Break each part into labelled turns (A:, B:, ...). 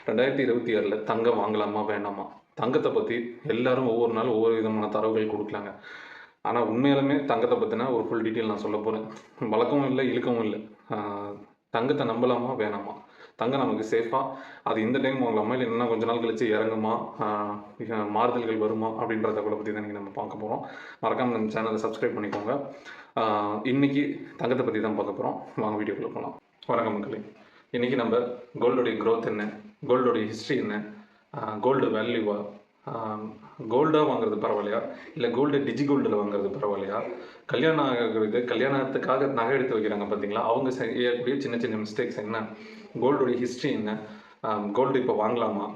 A: 2026 தங்கம் வாங்கலாமா வேணாமா? தங்கத்தை பற்றி எல்லாரும் ஒவ்வொரு நாளும் ஒவ்வொரு விதமான தரவுகள் கொடுக்கலாங்க. ஆனால் உண்மையாலுமே தங்கத்தை பற்றின ஒரு ஃபுல் டீட்டெயில் நான் சொல்ல போகிறேன். வழக்கமும் இல்லை, இழுக்கவும் இல்லை. தங்கத்தை நம்பலாமா வேணாமா? தங்கம் நமக்கு சேஃபாக, அது இந்த டைம் வாங்கலாமா, இல்லை இன்னும் கொஞ்ச நாள் கழிச்சு இறங்குமா, மாறுதல்கள் வருமா அப்படின்ற தகவலை பற்றி தான் நம்ம பார்க்க போகிறோம். மறக்காமல் நம்ம சேனலை சப்ஸ்கிரைப் பண்ணிக்கோங்க. இன்றைக்கி தங்கத்தை பற்றி தான் பார்க்க போகிறோம். வாங்க வீடியோக்குள்ளே போகலாம். வணக்கம் மக்களே. இன்றைக்கி நம்ம கோல்டுடைய க்ரோத் என்ன, கோல்டுடைய ஹிஸ்ட்ரி என்ன, கோல்டு வேல்யூவா, கோல்டாக வாங்குறது பரவாயில்லையா, இல்லை கோல்டு கோல்டில் வாங்குறது பரவாயில்லையா, கல்யாணம் ஆகிறது கல்யாணத்துக்காக நகை எடுத்து வைக்கிறாங்க பார்த்தீங்களா, அவங்க செய்யக்கூடிய சின்ன சின்ன மிஸ்டேக்ஸ் என்ன, கோல்டுடைய ஹிஸ்ட்ரி என்ன, கோல்டு இப்போ வாங்கலாமா,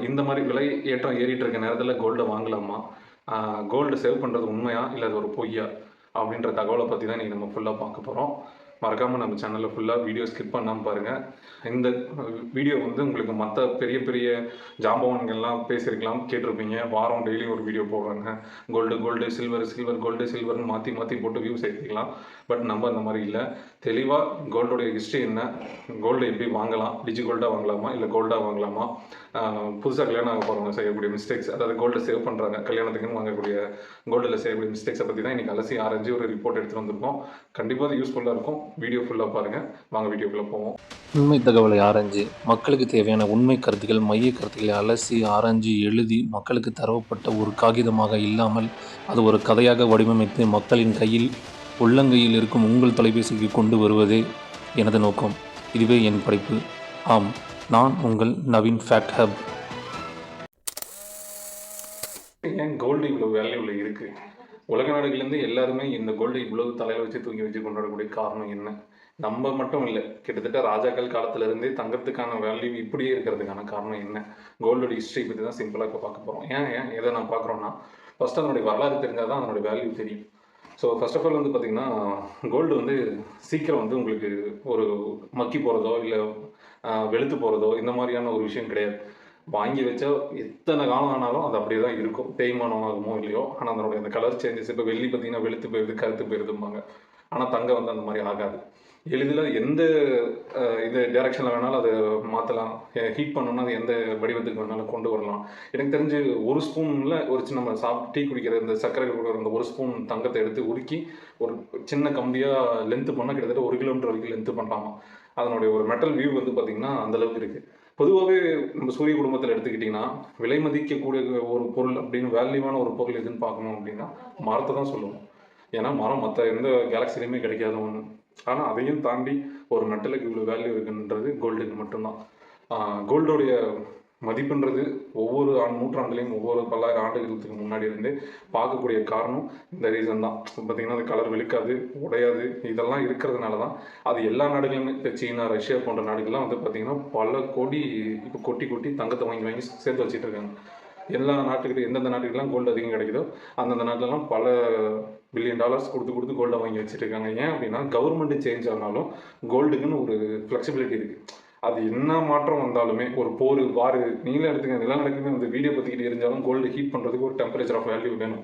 A: இந்த மாதிரி விலை ஏற்றம் ஏறிட்டு இருக்க நேரத்தில் கோல்டை வாங்கலாமா, கோல்டு சேவ் பண்ணுறது உண்மையா இல்லை அது ஒரு பொய்யா அப்படின்ற தகவலை பற்றி தான் இன்றைக்கி நம்ம ஃபுல்லாக பார்க்க போகிறோம். மறக்காமல் நம்ம சேனலில் ஃபுல்லாக வீடியோ ஸ்கிப் பண்ணாமல் பாருங்கள். இந்த வீடியோ உங்களுக்கு மற்ற பெரிய பெரிய ஜாம்பவான்கள்லாம் பேசியிருக்கலாம், கேட்டிருப்பீங்க. வாரம் டெய்லி ஒரு வீடியோ போடுறாங்க, கோல்டு சில்வர் கோல்டுன்னு மாற்றி போட்டு வியூஸ் ஏற்றிக்கலாம். பட் நம்ம அந்த மாதிரி இல்லை. தெளிவாக கோல்டுடைய ஹிஸ்ட்ரி என்ன, கோல்டு எப்படி வாங்கலாம், கோல்டாக வாங்கலாமா இல்லை கோல்டாக வாங்கலாமா, புதுசாக கல்யாணம் ஆக போகிறவங்க செய்யக்கூடிய மிஸ்டேக்ஸ், அதாவது கோல்டு சேவ் பண்ணுறாங்க கல்யாணத்துக்குன்னு வாங்கக்கூடிய கோல்டில் செய்யக்கூடிய மிஸ்டேக்ஸை பற்றி தான் இன்றைக்கி அலசி ஆராய்ச்சி ஒரு ரிப்போர்ட் எடுத்துகிட்டு வந்திருக்கோம். கண்டிப்பாக அது யூஸ்ஃபுல்லாக இருக்கும். வீடியோ ஃபுல்லாக பாருங்கள். வாங்க வீடியோக்குள்ளே போவோம்.
B: உண்மை தகவலை ஆராய்ஞ்சு மக்களுக்கு தேவையான உண்மை கருத்துக்கள், மைய கருத்துக்களை அலசி ஆராய்ஞ்சு எழுதி மக்களுக்கு தரவப்பட்ட ஒரு காகிதமாக இல்லாமல் அது ஒரு கதையாக வடிவமைத்து மக்களின் கையில் உள்ளங்கையில் இருக்கும் உங்கள் தொலைபேசிக்கு கொண்டு வருவதே எனது நோக்கம். இதுவே என் படைப்பு. ஆம், நான் உங்கள் நவீன் ஃபேக்ட் ஹப்.
A: ஏன் கோல்டு இவ்வளோ வேல்யூவில் இருக்குது? உலக நாடுகள்லேருந்து எல்லாருமே இந்த கோல்டு இவ்வளவு தலையில் வச்சு தூக்கி வச்சு கொண்டாடக்கூடிய காரணம் என்ன? நம்ம மட்டும் இல்லை, கிட்டத்தட்ட ராஜாக்கள் காலத்திலேருந்தே தங்கத்துக்கான வேல்யூ இப்படியே இருக்கிறதுக்கான காரணம் என்ன? கோல்டோட ஹிஸ்ட்ரி பற்றி தான் சிம்பிளாக இப்போ பார்க்க போகிறோம். ஏன் எதை நான் பார்க்குறோன்னா, ஃபஸ்ட்டு அதனுடைய வரலாறு தெரிஞ்சால் தான் அதனுடைய வேல்யூ தெரியும். ஸோ ஃபர்ஸ்ட் ஆஃப் ஆல் பார்த்திங்கன்னா, கோல்டு சீக்கிரம் உங்களுக்கு ஒரு மக்கி போகிறதோ இல்லை வெளுத்து போகிறதோ இந்த மாதிரியான ஒரு விஷயம் கிடையாது. வாங்கி வச்சா எத்தனை காலம் ஆனாலும் அது அப்படியே தான் இருக்கும். தேய்மானம் ஆகுமோ இல்லையோ, ஆனால் அதனுடைய அந்த கலர் சேஞ்சஸ், இப்போ வெள்ளி பார்த்திங்கன்னா வெளுத்து போயிடுது, கருத்து போயிடுதும்பாங்க. ஆனால் தங்கம் அந்த மாதிரி ஆகாது. எளிதில் எந்த இது டைரக்ஷனில் வேணாலும் அதை மாற்றலாம். ஹீட் பண்ணோன்னா அது எந்த வடிவத்துக்கு வேணாலும் கொண்டு வரலாம். எனக்கு தெரிஞ்சு ஒரு ஸ்பூனில் ஒரு சின்ன நம்ம டீ குடிக்கிற இந்த சர்க்கரை கொடுக்குற அந்த ஒரு ஸ்பூன் தங்கத்தை எடுத்து உருக்கி ஒரு சின்ன கம்பியாக லென்த்து பண்ணால் கிட்டத்தட்ட 1 கிலோமீட்டர் வரைக்கும் லென்த்து பண்ணலாமா. அதனுடைய ஒரு மெட்டல் வியூ பார்த்திங்கன்னா அந்தளவுக்கு இருக்குது. பொதுவாகவே நம்ம சூரிய குடும்பத்தில் எடுத்துக்கிட்டிங்கன்னா, விலை மதிக்கக்கூடிய ஒரு பொருள் அப்படின்னு வேல்யூவான ஒரு பொருள் எதுன்னு பார்க்கணும் அப்படின்னா மரத்தை தான் சொல்லுவோம். ஏன்னா மரம் மற்ற எந்த கேலக்சிலையுமே கிடைக்காத ஒன்று. ஆனால் அதையும் தாண்டி ஒரு மெட்டலுக்கு இவ்வளோ வேல்யூ இருக்குன்றது கோல்டுக்கு மட்டும்தான். கோல்டோடைய மதிப்புன்றது ஒவ்வொரு நூற்றாண்டுலேயும் ஒவ்வொரு பல்லாயிரம் ஆண்டுகளுக்கு முன்னாடி இருந்து பார்க்கக்கூடிய காரணம் இந்த ரீசன் தான். பார்த்திங்கன்னா அது கலர் வெளுக்காது, உடையாது, இதெல்லாம் இருக்கிறதுனால தான் அது எல்லா நாடுகளுமே, சீனா, ரஷ்யா போன்ற நாடுகள்லாம் பார்த்திங்கன்னா பல கோடி இப்போ கொட்டி தங்கத்தை வாங்கி சேர்த்து வச்சுட்டு இருக்காங்க. எல்லா நாட்டுக்கிட்ட எந்தெந்த நாட்டுக்கெல்லாம் கோல்டு அதிகம் கிடைக்குதோ அந்தந்த நாட்டிலலாம் பல $1 பில்லியன் கொடுத்து கோல்டை வாங்கி வச்சுட்டு இருக்காங்க. ஏன் அப்படின்னா, கவர்மெண்ட்டு சேஞ்ச் ஆனாலும் கோல்டுக்குன்னு ஒரு ஃப்ளெக்சிபிலிட்டி இருக்குது. அது என்ன மாற்றம் வந்தாலுமே, ஒரு போர் வார் நீங்களே எடுத்துக்க, இதெல்லாம் நடக்குது, வீடியோ பற்றிக்கிட்டு எரிஞ்சாலும் கோல்டு ஹீட் பண்ணுறதுக்கு ஒரு டெம்பரேச்சர் ஆஃப் வேல்யூ வேணும்.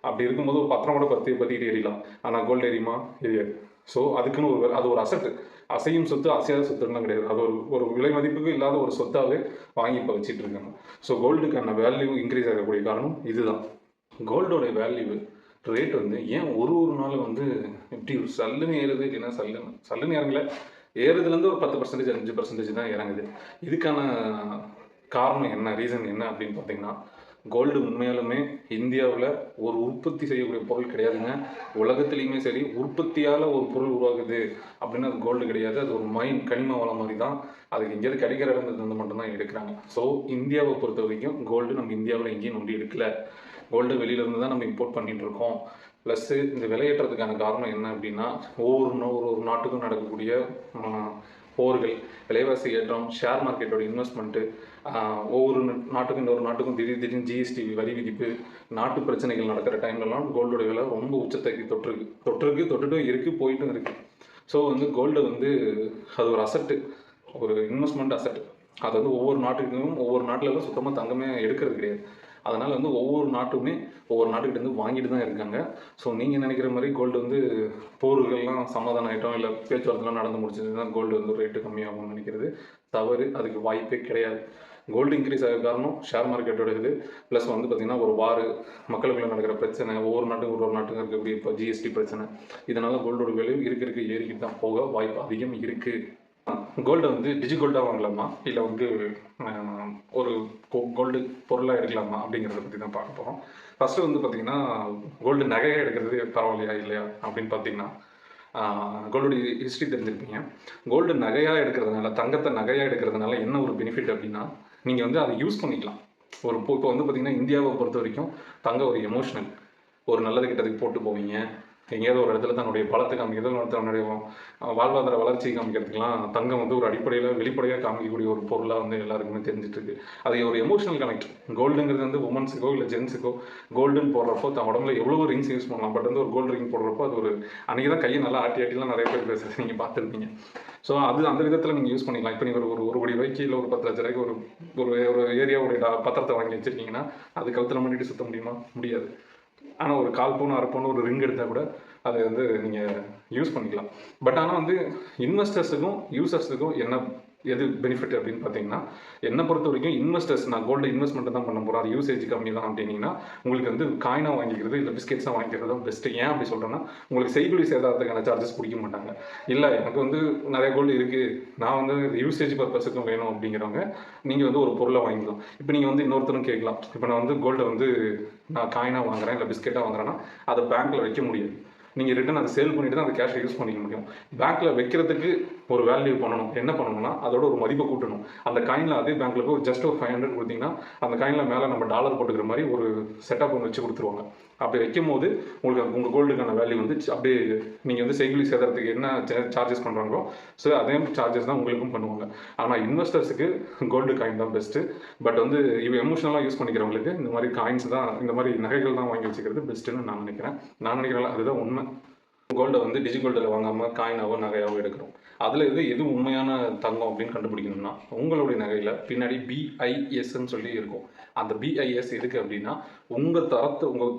A: அப்படி இருக்கும்போது ஒரு பத்திரம் கூட பற்றிக்கிட்டு எரியலாம், ஆனால் கோல்டு எரியுமா? எரியாது. ஸோ அதுக்குன்னு அது ஒரு அசட்டு. அசையும் சொத்து அசையாத சொத்துலாம் கிடையாது. அது ஒரு விலை மதிப்புக்கு இல்லாத ஒரு சொத்தாகவே வாங்கி இப்போ வச்சுட்டு இருக்காங்க. ஸோ கோல்டுக்கான வேல்யூ இன்க்ரீஸ் ஆகக்கூடிய காரணம் இதுதான். கோல்டோடைய வேல்யூ ரேட் ஏன் ஒரு நாள் இப்படி ஒரு சல்லுன்னு ஏறுது, இல்லைன்னா சல்லுன்னு இறங்கல, ஏறுதுலேருந்து ஒரு 10% 5% தான் இறங்குது. இதுக்கான காரணம் என்ன, ரீசன் என்ன அப்படின்னு பார்த்தீங்கன்னா, கோல்டு உண்மையாலுமே இந்தியாவில் ஒரு உற்பத்தி செய்யக்கூடிய பொருள் கிடையாதுங்க. உலகத்துலேயுமே சரி, உற்பத்தியால் ஒரு பொருள் உருவாகுது அப்படின்னா அது கோல்டு கிடையாது. அது ஒரு கனிம வளம் மாதிரி தான். அதுக்கு எங்கேயாவது கிடைக்கிற இடத்துல மட்டும்தான் எடுக்கிறாங்க. ஸோ இந்தியாவை பொறுத்த வரைக்கும் கோல்டு நம்ம இந்தியாவில் எங்கேயும் நொண்டி எடுக்கலை. கோல்டு வெளியிலேருந்து தான் நம்ம இம்போர்ட் பண்ணிகிட்டு இருக்கோம். ப்ளஸ்ஸு இந்த விலையேற்றத்துக்கான காரணம் என்ன அப்படின்னா, ஒவ்வொரு நாட்டுக்கும் நடக்கக்கூடிய போர்கள், விலைவாசி ஏற்றம், ஷேர் மார்க்கெட்டோட இன்வெஸ்ட்மெண்ட்டு, ஒவ்வொரு நாட்டுக்கும் இன்னொரு நாட்டுக்கும் திடீர்னு ஜிஎஸ்டி வரி விதிப்பு, நாட்டு பிரச்சனைகள் நடக்கிற டைம்லலாம் கோல்டோட விலை ரொம்ப உச்சத்தை தொட்டுட்டும் இருக்குது, போயிட்டும் இருக்குது. ஸோ கோல்டு அது ஒரு அசட்டு, ஒரு இன்வெஸ்ட்மெண்ட் அசட். அது ஒவ்வொரு நாட்டுக்கும் ஒவ்வொரு நாட்டிலலாம் சுத்தமாக தங்கமே எடுக்கிறது கிடையாது. அதனால் வந்து ஒவ்வொரு நாட்டுமே ஒவ்வொரு நாட்டுக்கிட்டேருந்து வாங்கிட்டு தான் இருக்காங்க. ஸோ நீங்கள் நினைக்கிற மாதிரி கோல்டு வந்து போர்கள்லாம் சமாதானம் ஆகிட்டோம், இல்லை பேச்சுவார்த்தைலாம் நடந்து முடிச்சதுன்னா கோல்டு வந்து ரேட்டு கம்மியாகும்னு நினைக்கிறது தவறு. அதுக்கு வாய்ப்பே கிடையாது. கோல்டு இன்க்ரீஸ் ஆக காரணம் ஷேர் மார்க்கெட்டோட இது, ப்ளஸ் வந்து பார்த்திங்கன்னா ஒரு வார், மக்களுக்குள்ள நடக்கிற பிரச்சனை, ஒவ்வொரு நாட்டுக்கும் இருக்கக்கூடிய இப்போ ஜிஎஸ்டி பிரச்சனை, இதனால் கோல்டோட விலை இருக்க ஏறிக்கிட்டு தான் போக வாய்ப்பு அதிகம் இருக்குது. கோல்டை வந்து டிஜிகோல்டாக வாங்கலாமா, இல்லை வந்து ஒரு கோல்டு பொருளாக எடுக்கலாமா அப்படிங்கிறத பற்றி தான் பார்க்க போகிறோம். ஃபஸ்ட்டு வந்து பார்த்திங்கன்னா கோல்டு நகையாக எடுக்கிறது பரவாயில்லையா இல்லையா அப்படின்னு பார்த்தீங்கன்னா, கோல்டுடைய ஹிஸ்ட்ரி தெரிஞ்சிருப்பீங்க. கோல்டு நகையாக எடுக்கிறதுனால, தங்கத்தை நகையாக எடுக்கிறதுனால என்ன ஒரு பெனிஃபிட் அப்படின்னா, நீங்கள் வந்து அதை யூஸ் பண்ணிக்கலாம். இப்போ வந்து பார்த்திங்கன்னா இந்தியாவை பொறுத்த வரைக்கும் தங்கம் ஒரு எமோஷ்னல். ஒரு நல்லது கெட்டதுக்கு போட்டு போவீங்க, எங்கேயாவது ஒரு இடத்துல தன்னுடைய பலத்தை காமிக்கிறது, தன்னுடைய வாழ்வாதார வளர்ச்சியை காமிக்கிறதுக்கெலாம் தங்கம் வந்து ஒரு வெளிப்படையாக காமிக்கக்கூடிய ஒரு பொருளாக வந்து எல்லாருக்குமே தெரிஞ்சிட்டு இருக்கு. அது ஒரு எமோஷனல் கனெக்ட். கோல்டுங்கிறது வந்து உமன்ஸுக்கோ இல்லை ஜென்ஸுக்கோ கோல்டுன்னு போடுறப்போ தன் உடம்புல எவ்வளோ ரிங்ஸ் யூஸ் பண்ணலாம், பட் வந்து ஒரு கோல்டு ரிங் போடுறப்போ அது ஒரு அன்றைக்கி தான் கையை நல்லா ஆட்டிலாம் நிறைய பேர் பேசுகிறது நீங்கள் பார்த்துருப்பீங்க. ஸோ அது அந்த விதத்தில் நீங்கள் யூஸ் பண்ணிக்கலாம். இப்போ நீங்கள் ஒரு 1 கோடி ரூபாய்க்கு இல்லை ஒரு 10 லட்ச ரூபாய்க்கு ஒரு ஏரியாவுடைய பத்திரத்தை வாங்கி வச்சுருக்கீங்கன்னா அது கழுத்தில் மாட்டிட்டு சுற்ற முடியுமா? முடியாது. ஆனால் ஒரு 1/4 பவுன் 1/2 பவுன் ஒரு ரிங் எடுத்தால் கூட அதை வந்து நீங்கள் யூஸ் பண்ணிக்கலாம். பட் ஆனால் வந்து இன்வெஸ்டர்ஸுக்கும் யூசர்ஸுக்கும் எது பெனிஃபிட் அப்படின்னு பார்த்தீங்கன்னா, என்னை பொறுத்த வரைக்கும் இன்வெஸ்டர்ஸ், நான் கோல்டு இன்வெஸ்ட்மெண்ட் தான் பண்ண போகிறேன், அது யூசேஜ் கம்மி தான் அப்படின்னீங்கன்னா, உங்களுக்கு வந்து காயினாக வாங்கிக்கிறது இல்லை பிஸ்கெட்ஸாக வாங்கிக்கிறது தான் பெஸ்ட்டு. ஏன் அப்படி சொல்கிறேன்னா, உங்களுக்கு செய்கூலி சேதாரத்துக்கான சார்ஜஸ் பிடிக்க மாட்டாங்க. இல்லை எனக்கு வந்து நிறைய கோல்டு இருக்குது, நான் வந்து யூசேஜ் பர்பஸுக்கும் வேணும் அப்படிங்கிறவங்க நீங்கள் வந்து ஒரு பொருளை வாங்கிக்கலாம். இப்போ நீங்கள் வந்து இன்னொருத்தரும் கேட்கலாம், இப்போ நான் வந்து கோல்டை வந்து நான் காயினாக வாங்குறேன் இல்லை பிஸ்கெட்டாக வாங்குறேன்னா அதை பேங்க்கில் வைக்க முடியாது. நீங்கள் ரிட்டன் அதை சேல் பண்ணிவிட்டு தான் அந்த கேஷை யூஸ் பண்ணிக்க முடியும். பேங்க்கில் வைக்கிறதுக்கு ஒரு வேல்யூ பண்ணணும். என்ன பண்ணணும்னா அதோட ஒரு மதிப்பை கூட்டணும். அந்த காயினில் அதே பேங்க்கில் போய் ஜஸ்ட் ஒரு 500 கொடுத்தீங்கன்னா அந்த காயினில் மேலே நம்ம டாலர் போட்டுக்கிற மாதிரி ஒரு செட்டப் ஒன்று வச்சு கொடுத்துருவாங்க. அப்படி வைக்கும் போது உங்களுக்கு உங்கள் கோல்டுக்கான வேல்யூ வந்து அப்படியே நீங்கள் வந்து செய்கூலி சேதாரத்துக்கு என்ன சார்ஜஸ் பண்ணுறாங்களோ ஸோ அதே சார்ஜஸ் தான் உங்களுக்கும் பண்ணுவாங்க. ஆனால் இன்வெஸ்டர்ஸுக்கு கோல்டு காயின் தான் பெஸ்ட்டு. பட் வந்து எமோஷனலாக யூஸ் பண்ணிக்கிறவங்களுக்கு இந்த மாதிரி காயின்ஸ் தான், இந்த மாதிரி நகைகள் தான் வாங்கி வச்சுக்கிறது பெஸ்ட்டுன்னு நான் நினைக்கிறேன். அதுதான் உண்மை. கோல்டை வந்து டிஜிகோல்டில் வாங்காமல் காயினாவோ நகையாவோ எடுக்கிறோம். அதில் எது உண்மையான தங்கம் அப்படின்னு கண்டுபிடிக்கணும்னா, உங்களுடைய நகையில் பின்னாடி BISன்னு சொல்லி இருக்கும். அந்த BIS எதுக்கு அப்படின்னா, உங்கள்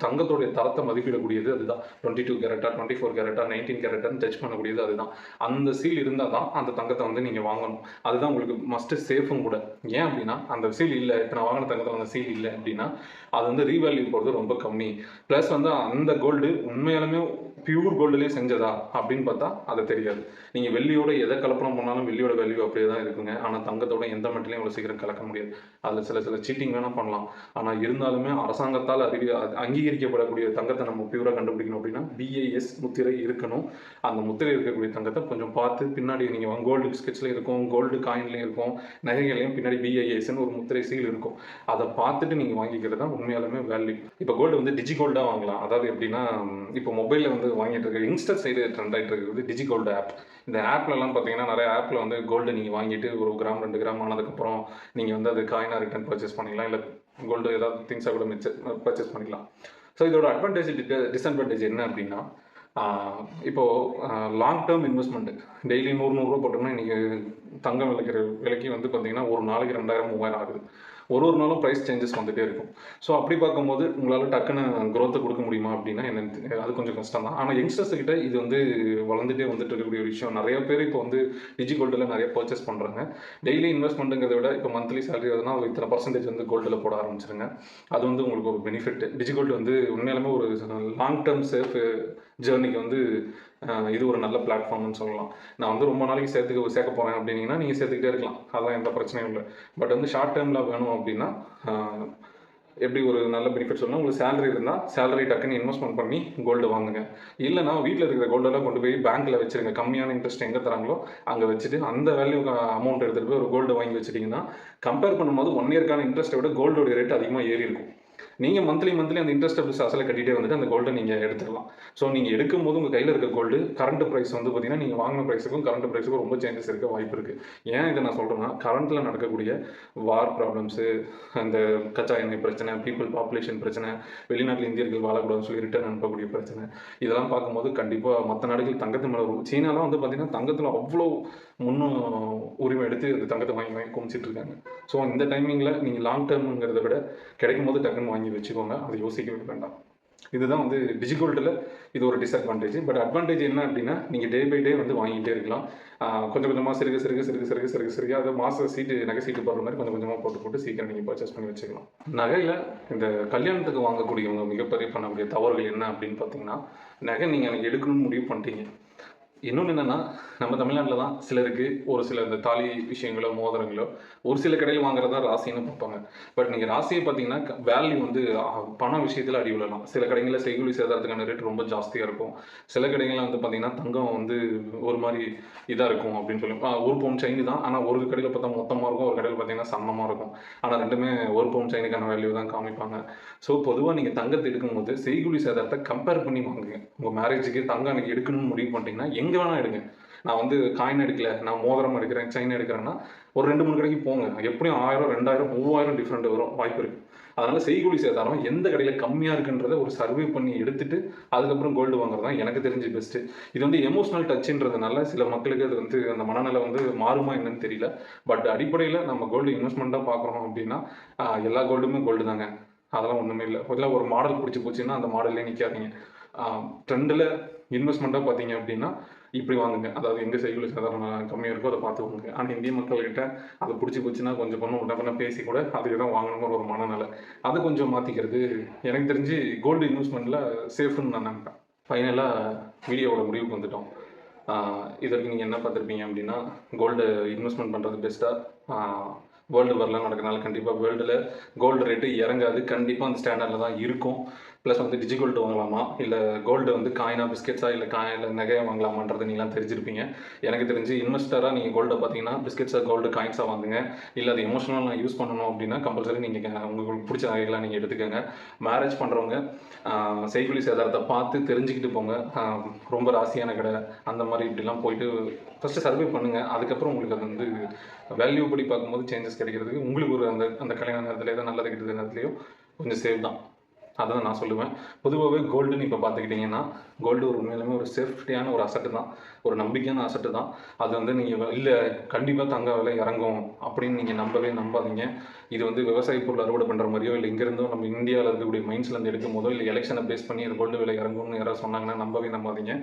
A: தங்கத்தோடைய தரத்தை மதிப்பிடக்கூடியது அதுதான். 22 கேரட்டா, 24 கேரட்டா, 19 கேரட்டான்னு ஜட்ஜ் பண்ணக்கூடியது அதுதான். அந்த சீல் இருந்தால் தான் அந்த தங்கத்தை வந்து நீங்கள் வாங்கணும். அதுதான் உங்களுக்கு மஸ்ட்டு சேஃபும் கூட. ஏன் அப்படின்னா, அந்த சீல் இல்லை, இப்போ நான் வாங்கின தங்கத்தில் அந்த சீல் இல்லை அப்படின்னா அது வந்து ரீவேல்யூ போகிறது ரொம்ப கம்மி. ப்ளஸ் வந்து அந்த கோல்டு உண்மையாலுமே பியூர் கோல்டுலேயே செஞ்சதா அப்படின்னு பார்த்தா அது தெரியாது. நீங்கள் வெள்ளியோட எதை கலப்படம் பண்ணாலும் வெள்ளியோட வேல்யூ அப்படியே தான் இருக்குங்க. ஆனால் தங்கத்தோட எந்த மெட்டலையும் அவ்வளோ சீக்கிரம் கலக்க முடியாது. அதில் சில சீட்டிங் வேணால் பண்ணலாம். ஆனால் இருந்தாலுமே அரசாங்கத்தால் அங்கீகரிக்கப்படக்கூடிய தங்கத்தை நம்ம பியூராக கண்டுபிடிக்கணும் அப்படின்னா BIS முத்திரை இருக்கணும். அந்த முத்திரை இருக்கக்கூடிய தங்கத்தை கொஞ்சம் பார்த்து பின்னாடி நீங்கள் கோல்டு பிஸ்கெட்ஸில் இருக்கும், கோல்டு காயின்லேயும் இருக்கும், நகைகளையும் பின்னாடி BISன்னு ஒரு முத்திரை சீல் இருக்கும். அதை பார்த்துட்டு நீங்கள் வாங்கிக்கிறது தான் உண்மையாலுமே வேல்யூ. இப்போ கோல்டு வந்து டிஜிகோல்டாக வாங்கலாம். அதாவது எப்படின்னா, இப்போ மொபைலில் வந்து வாங்கிட்டு இருக்க யங்ஸ்டர் சைடு ட்ரெண்ட் ஆகிட்டு இருக்கிறது டிஜிகோல்டு ஆப். இந்த ஆப்லலாம் பார்த்தீங்கன்னா நிறைய ஆப்பில் வந்து கோல்டு நீங்கள் வாங்கிட்டு 1 கிராம் 2 கிராம் ஆனதுக்கப்புறம் நீங்கள் வந்து அது காயினாக ரிட்டர்ன் பர்ச்சேஸ் பண்ணிக்கலாம், இல்லை கோல்டு ஏதாவது திங்ஸாக கூட பர்ச்சேஸ் பண்ணிக்கலாம். ஸோ இதோட அட்வான்டேஜ் டிஸ்அட்வான்டேஜ் என்ன அப்படின்னா, இப்போது லாங் டேர்ம் இன்வெஸ்ட்மெண்ட்டு டெய்லி 100 ரூபா போட்டோம்னா இன்றைக்கி தங்கம் விலைக்கு வந்து பார்த்திங்கன்னா ஒரு நாளைக்கு 2000 3000 ஆகுது. ஒரு நாளும் ப்ரைஸ் சேஞ்சஸ் வந்துகிட்டே இருக்கும். ஸோ அப்படி பார்க்கும்போது உங்களால் டக்குன்னு க்ரோத்தை கொடுக்க முடியுமா அப்படின்னா அது கொஞ்சம் கஷ்டம் தான். ஆனால் யங்ஸ்டர்ஸ்கிட்ட இது வந்து வளர்ந்துட்டே வந்துட்டு இருக்கக்கூடிய ஒரு விஷயம். நிறைய பேர் இப்போ வந்து டிஜிகோல்டில் நிறைய பர்ச்சேஸ் பண்ணுறாங்க. டெய்லி இன்வெஸ்ட்மெண்ட்டுங்கிறத விட இப்போ மந்த்லி சேலரி வருதுன்னா ஒரு இத்தனை பர்சன்டேஜ் வந்து கோல்டில் போட ஆரம்பிச்சிருங்க. அது வந்து உங்களுக்கு ஒரு பெனிஃபிட். டிஜிகோல்டு வந்து உண்மையாலுமே ஒரு லாங் டேர்ம் சேஃப் ஜேர்னிக்கு வந்து இது ஒரு நல்ல பிளாட்ஃபார்ம்னு சொல்லலாம். நான் வந்து ரொம்ப நாளைக்கு சேர்க்க போகிறேன் அப்படின்னீங்கன்னா நீங்கள் சேர்த்துக்கிட்டே இருக்கலாம், அதெல்லாம் எந்த பிரச்சனையும் இல்லை. பட் வந்து ஷார்ட் டேர்மில் வேணும் அப்படின்னா எப்படி ஒரு நல்ல பெனிஃபிட் சொல்லணும், உங்களுக்கு சேலரி இருந்தால் சேலரி டக்குன்னு இன்வெஸ்ட்மெண்ட் பண்ணி கோல்டு வாங்குங்க. இல்லைனா வீட்டில் இருக்கிற கோல்டெல்லாம் கொண்டு போய் பேங்க்கில் வச்சுருங்க. கம்மியான இன்ட்ரெஸ்ட் எங்கே தராங்களோ அங்கே வச்சுட்டு அந்த வேல்யூ அமௌண்ட் எடுத்துகிட்டு போய் ஒரு கோல்டு வாங்கி வச்சுட்டிங்கன்னா கம்பேர் பண்ணும்போது 1 இயர்க்கான இன்ட்ரெஸ்ட்டை விட கோல்டோட ரேட் அதிகமாக ஏறி இருக்கும். நீங்கள் மந்த்லி அந்த இன்ட்ரெஸ்ட் அசலை கட்டிகிட்டே வந்துட்டு அந்த கோல்டை நீங்கள் எடுத்துடலாம். ஸோ நீங்கள் எடுக்கும்போது உங்கள் கையில் இருக்க கோல்டு கரண்ட் ப்ரைஸ் வந்து பார்த்தீங்கன்னா நீங்கள் வாங்கின ப்ரைஸுக்கும் கரண்ட் ப்ரைஸுக்கும் ரொம்ப சேஞ்சஸ் இருக்க வாய்ப்பு இருக்குது. ஏன் இதை நான் சொல்கிறேன்னா, கரண்ட்டில் நடக்கக்கூடிய வார் ப்ராப்ளம்ஸு, அந்த கச்சா எண்ணெய் பிரச்சனை, பாப்புலேஷன் பிரச்சனை, வெளிநாட்டில் இந்தியர்கள் வாழக்கூடாதுன்னு சொல்லி ரிட்டர்ன் அனுப்பக்கூடிய பிரச்சனை, இதெல்லாம் பார்க்கும்போது கண்டிப்பாக மற்ற நாடுகள் தங்கத்து மேலே வரும். சீனாலாம் வந்து பார்த்திங்கன்னா தங்கத்தில் அவ்வளோ முன்னும் உரிமை எடுத்து அந்த தங்கத்தை வாங்கி வாங்கி குமிச்சிட்டு இருக்காங்க. ஸோ இந்த டைமிங்கில் நீங்கள் லாங் டேர்முங்கிறத விட கிடைக்கும் போது டக்குன்னு வாங்கி வச்சுக்கோங்க. அதை யோசிக்கவே வேண்டாம். இதுதான் வந்து டிஜிகோல்டில் இது ஒரு டிஸ்அட்வான்டேஜ். பட் அட்வான்டேஜ் என்ன அப்படின்னா, நீங்கள் டே பை டே வந்து வாங்கிட்டே இருக்கலாம். கொஞ்சம் கொஞ்சமாக சிறுக அதை மாத சீட்டு நகை சீட்டு போடுற மாதிரி கொஞ்சம் கொஞ்சமாக போட்டு போட்டு சீக்கிரம் நீங்கள் பர்ச்சேஸ் பண்ணி வச்சுக்கலாம். நகையில் இந்த கல்யாணத்துக்கு வாங்கக்கூடியவங்க மிகப்பெரிய பண்ணக்கூடிய தவறுகள் என்ன அப்படின்னு பார்த்தீங்கன்னா, நகை நீங்கள் அன்றைக்கி எடுக்கணும்னு முடிவு பண்ணிட்டீங்க. இன்னொன்று என்னென்னா, நம்ம தமிழ்நாட்டில் தான் சிலருக்கு ஒரு சில இந்த தாலி விஷயங்களோ மோதிரங்களோ ஒரு சில கடையில் வாங்குறதா ராசின்னு பார்ப்பாங்க. பட் நீங்கள் ராசியை பார்த்தீங்கன்னா வேல்யூ வந்து பண விஷயத்தில் அடி விழலாம். சில கடைகளில் செய்கூலி சேதாரத்துக்கான ரேட் ரொம்ப ஜாஸ்தியாக இருக்கும். சில கடைகளில் வந்து பார்த்தீங்கன்னா தங்கம் வந்து ஒரு மாதிரி இதாக இருக்கும் அப்படின்னு சொல்லி ஒரு பவுன் செயின் தான். ஆனால் ஒரு கடையில் பார்த்தா மொத்தமாக இருக்கும், ஒரு கடையில் பார்த்தீங்கன்னா சன்னமாக இருக்கும். ஆனால் ரெண்டுமே ஒரு பவுன் செயினுக்கான வேல்யூ தான் காமிப்பாங்க. ஸோ பொதுவாக நீங்கள் தங்கத்தை எடுக்கும்போது செய்கூலி சேதாரத்தை கம்பேர் பண்ணி வாங்குங்க. உங்கள் மேரேஜுக்கு தங்கம் அன்றைக்கி எடுக்கணும்னு முடிவு பண்ணிட்டீங்கன்னா எங்கே வேணால் எடுங்க. நான் வந்து காயின் எடுக்கல, நான் மோதிரம் எடுக்கிறேன், செயின் எடுக்கிறேன்னா ஒரு 2-3 கடைக்கு போங்க. எப்படியும் 1000, 2000, 3000 டிஃப்ரெண்ட் வரும், வாய்ப்பு இருக்குது. அதனால் செய்கூலி சேதாரம் எந்த கடையில் கம்மியாக இருக்குன்றத ஒரு சர்வே பண்ணி எடுத்துட்டு அதுக்கப்புறம் கோல்டு வாங்குறது தான் எனக்கு தெரிஞ்சு பெஸ்ட்டு. இது வந்து எமோஷனல் டச்சுன்றதுனால சில மக்களுக்கு அது வந்து அந்த மனநிலை வந்து மாறுமா என்னன்னு தெரியல. பட் அடிப்படையில் நம்ம கோல்டு இன்வெஸ்ட்மெண்ட்டாக பார்க்குறோம் அப்படின்னா எல்லா கோல்டுமே கோல்டு தாங்க. அதெல்லாம் ஒன்றுமே இல்லை. இல்லை ஒரு மாடல் பிடிச்சி போச்சுன்னா அந்த மாடல்லே நிற்காதீங்க. ட்ரெண்டில் இன்வெஸ்ட்மெண்ட்டாக பார்த்தீங்க அப்படின்னா இப்படி வாங்குங்க. அதாவது எங்கே செய்கூலி சேதாரம் கம்மியாக இருக்கோ அதை பார்த்து வாங்குங்க. ஆனால் இந்திய மக்கள்கிட்ட அதை பிடிச்சி போச்சுன்னா கொஞ்சம் உடனே பேசி கூட அதுக்கு தான் வாங்கணுங்கிற ஒரு மனநிலை. அதை கொஞ்சம் மாற்றிக்கிறது எனக்கு தெரிஞ்சு கோல்டு இன்வெஸ்ட்மெண்ட்டில் சேஃப்னு நான் நினைப்பேன். ஃபைனலாக வீடியோவோட முடிவுக்கு வந்துட்டோம். இதற்கு நீங்கள் என்ன பார்த்துருப்பீங்க அப்படின்னா, கோல்டு இன்வெஸ்ட்மெண்ட் பண்ணுறது பெஸ்ட்டாக வேர்ல்டு வார்லாம் நடக்கிறனால கண்டிப்பாக வேர்ல்டில் கோல்டு ரேட்டு இறங்காது. கண்டிப்பாக அந்த ஸ்டாண்டர்டில் தான் இருக்கும். ப்ளஸ் வந்து டிஜிகோல்டு வாங்கலாமா, இல்லை கோல்டு வந்து காயினா பிஸ்கெட்ஸா இல்லை நகையை வாங்கலாமான்றது நீங்களாம் தெரிஞ்சிருப்பீங்க. எனக்கு தெரிஞ்சு இன்வெஸ்டராக நீங்கள் கோல்டை பார்த்தீங்கன்னா பிஸ்கெட்ஸாக கோல்டு காயின்ஸாக வாங்குங்க. இல்லை அது எமோஷனலாக நான் யூஸ் பண்ணணும் அப்படின்னா கம்பல்சரி நீங்கள் உங்களுக்கு பிடிச்ச நகைகளாக நீங்கள் எடுத்துக்கோங்க. மேரேஜ் பண்ணுறவங்க செய்கூலி சேதாரத்தை பார்த்து தெரிஞ்சுக்கிட்டு போங்க. ரொம்ப ராசியான கடை அந்த மாதிரி இப்படிலாம் போயிட்டு ஃபஸ்ட்டு சர்வே பண்ணுங்கள். அதுக்கப்புறம் உங்களுக்கு அது வந்து வேல்யூ படி பார்க்கும்போது சேஞ்சஸ் கிடைக்கிறதுக்கு உங்களுக்கு ஒரு அந்த கல்யாண நேரத்தில் ஏதோ நல்லது கெட்டது நேரத்துலையோ கொஞ்சம் சேவ் தான். அதான் நான் சொல்லுவேன். பொதுவாகவே கோல்டுன்னு இப்போ பார்த்துக்கிட்டிங்கன்னா கோல்டு ஒரு உண்மையிலுமே ஒரு சேஃப்டியான ஒரு அசட்டு தான், ஒரு நம்பிக்கையான அசட்டு தான். அது வந்து நீங்கள் இல்லை கண்டிப்பாக தங்க விலை இறங்கும் அப்படின்னு நீங்கள் நம்பாதீங்க. இது வந்து விவசாய பொருள் அறுவடை பண்ணுற மாதிரியோ இல்லை இங்கேருந்தோ நம்ம இந்தியாவில் இருக்கக்கூடிய மைண்ட்ஸ்லேருந்து எடுக்கும் போதோ இல்லை எலெக்ஷனை பேஸ் பண்ணி அது கோல்டு விலை இறங்கும்னு யாராவது சொன்னாங்கன்னா நம்பாதீங்க.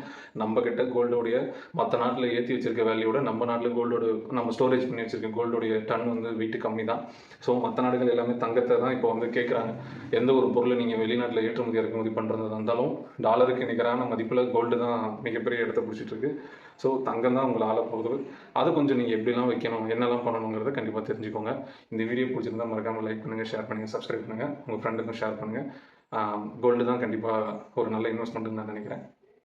A: நம்ம கிட்ட கோல்டோடைய மற்ற நாட்டில் ஏற்றி வச்சிருக்க வேல்யூட நம்ம நாட்டில் கோல்டோட நம்ம ஸ்டோரேஜ் பண்ணி வச்சிருக்க கோல்டோடைய டன் வந்து வெயிட் கம்மி தான். ஸோ மற்ற நாடுகள் எல்லாமே தங்கத்தை தான் இப்போ வந்து கேட்குறாங்க. எந்த ஒரு பொருளை நீங்கள் வெளிநாட்டில் ஏற்றுமதி இறக்குமதி பண்ணுறதா இருந்தாலும் டாலருக்கு நிகரான மதிப்பில் கோல்டு தான் மிகப்பெரிய இடத்த பிடிச்சிட்ருக்கு. ஸோ தங்கம் தான் உங்களை ஆள போகுது. அது கொஞ்சம் நீங்கள் எப்படிலாம் வைக்கணும், என்னெல்லாம் பண்ணணுங்கிறத கண்டிப்பாக தெரிஞ்சுக்கோங்க. இந்த வீடியோ பிடிச்சிருந்தால் மறக்காமல் லைக் பண்ணுங்கள், ஷேர் பண்ணுங்கள், சப்ஸ்கிரைப் பண்ணுங்கள், உங்கள் ஃப்ரெண்டுக்கும் ஷேர் பண்ணுங்கள். கோல்டு தான் கண்டிப்பாக ஒரு நல்ல இன்வெஸ்ட்மெண்ட்டுன்னு நான் நினைக்கிறேன்.